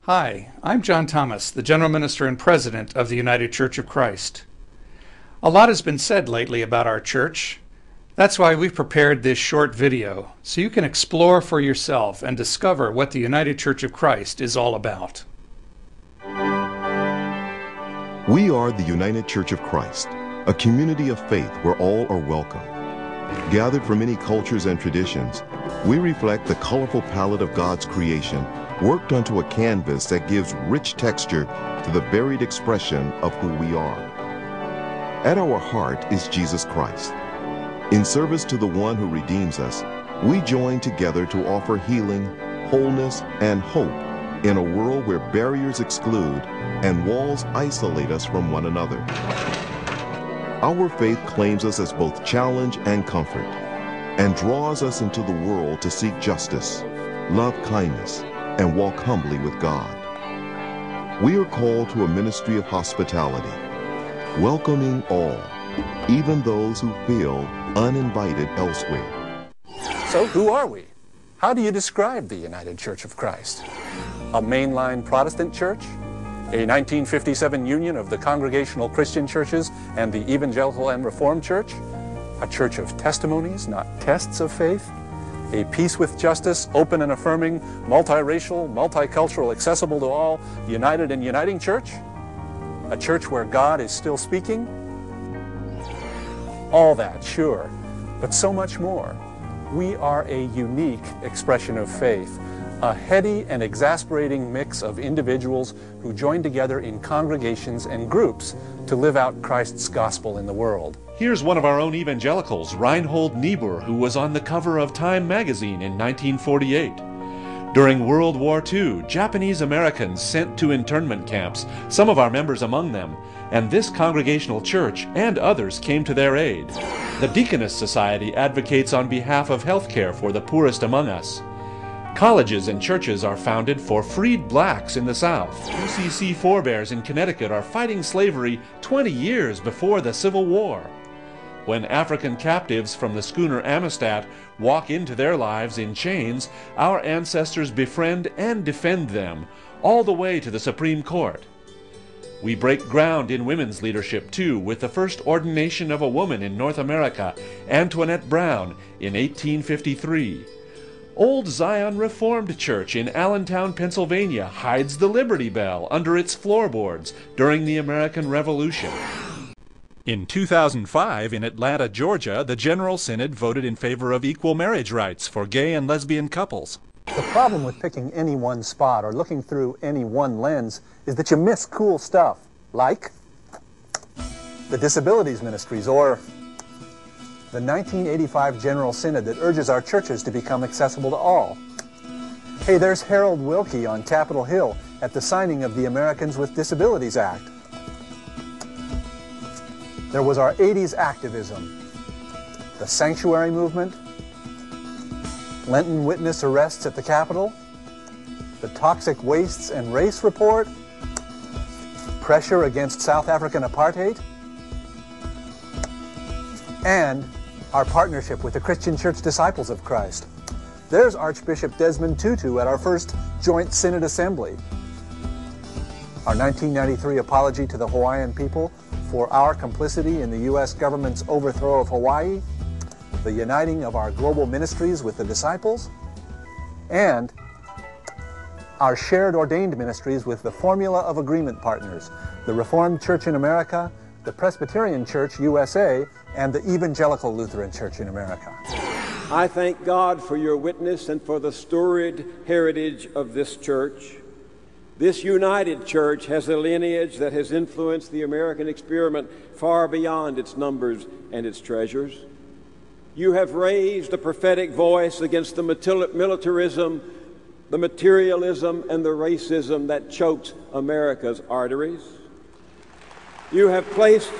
Hi, I'm John Thomas, the General Minister and President of the United Church of Christ. A lot has been said lately about our church. That's why we've prepared this short video, so you can explore for yourself and discover what the United Church of Christ is all about. We are the United Church of Christ, a community of faith where all are welcome. Gathered from many cultures and traditions, we reflect the colorful palette of God's creation, worked onto a canvas that gives rich texture to the varied expression of who we are. At our heart is Jesus Christ. In service to the one who redeems us, we join together to offer healing, wholeness, and hope in a world where barriers exclude and walls isolate us from one another. Our faith claims us as both challenge and comfort, and draws us into the world to seek justice, love kindness, and walk humbly with God. We are called to a ministry of hospitality, welcoming all, even those who feel uninvited elsewhere. So who are we? How do you describe the United Church of Christ? A mainline Protestant church? A 1957 union of the Congregational Christian churches and the Evangelical and Reformed Church? A church of testimonies, not tests of faith? A peace with justice, open and affirming, multiracial, multicultural, accessible to all, united and uniting church? A church where God is still speaking? All that, sure, but so much more. We are a unique expression of faith, a heady and exasperating mix of individuals who join together in congregations and groups to live out Christ's gospel in the world. Here's one of our own evangelicals, Reinhold Niebuhr, who was on the cover of Time magazine in 1948. During World War II, Japanese Americans sent to internment camps, some of our members among them, and this Congregational church and others came to their aid. The Deaconess Society advocates on behalf of health care for the poorest among us. Colleges and churches are founded for freed blacks in the South. UCC forebears in Connecticut are fighting slavery 20 years before the Civil War. When African captives from the schooner Amistad walk into their lives in chains, our ancestors befriend and defend them, all the way to the Supreme Court. We break ground in women's leadership, too, with the first ordination of a woman in North America, Antoinette Brown, in 1853. Old Zion Reformed Church in Allentown, Pennsylvania, hides the Liberty Bell under its floorboards during the American Revolution. In 2005, in Atlanta, Georgia, the General Synod voted in favor of equal marriage rights for gay and lesbian couples. The problem with picking any one spot or looking through any one lens is that you miss cool stuff, like the disabilities ministries or the 1985 General Synod that urges our churches to become accessible to all. Hey, there's Harold Wilkie on Capitol Hill at the signing of the Americans with Disabilities Act. There was our 80s activism, the sanctuary movement, Lenten witness arrests at the Capitol, the toxic wastes and race report, pressure against South African apartheid, and our partnership with the Christian Church Disciples of Christ. There's Archbishop Desmond Tutu at our first Joint Synod Assembly. Our 1993 apology to the Hawaiian people for our complicity in the U.S. government's overthrow of Hawaii, the uniting of our global ministries with the disciples, and our shared ordained ministries with the Formula of Agreement partners, the Reformed Church in America, the Presbyterian Church USA, and the Evangelical Lutheran Church in America. I thank God for your witness and for the storied heritage of this church. This united church has a lineage that has influenced the American experiment far beyond its numbers and its treasures. You have raised a prophetic voice against the militarism, the materialism, and the racism that chokes America's arteries. You have placed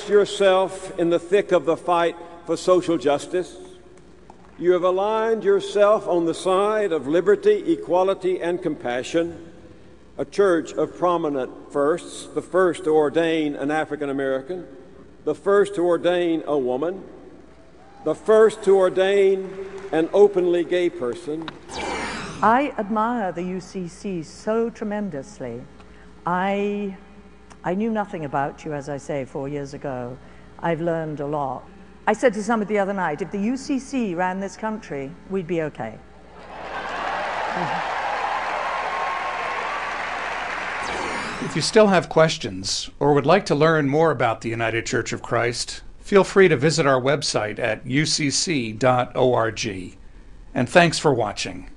yourself in the thick of the fight for social justice. You have aligned yourself on the side of liberty, equality, and compassion, a church of prominent firsts, the first to ordain an African American, the first to ordain a woman, the first to ordain an openly gay person, I admire the UCC so tremendously. I knew nothing about you, as I say, 4 years ago. I've learned a lot. I said to somebody the other night, if the UCC ran this country, we'd be okay. If you still have questions or would like to learn more about the United Church of Christ, feel free to visit our website at ucc.org. And thanks for watching.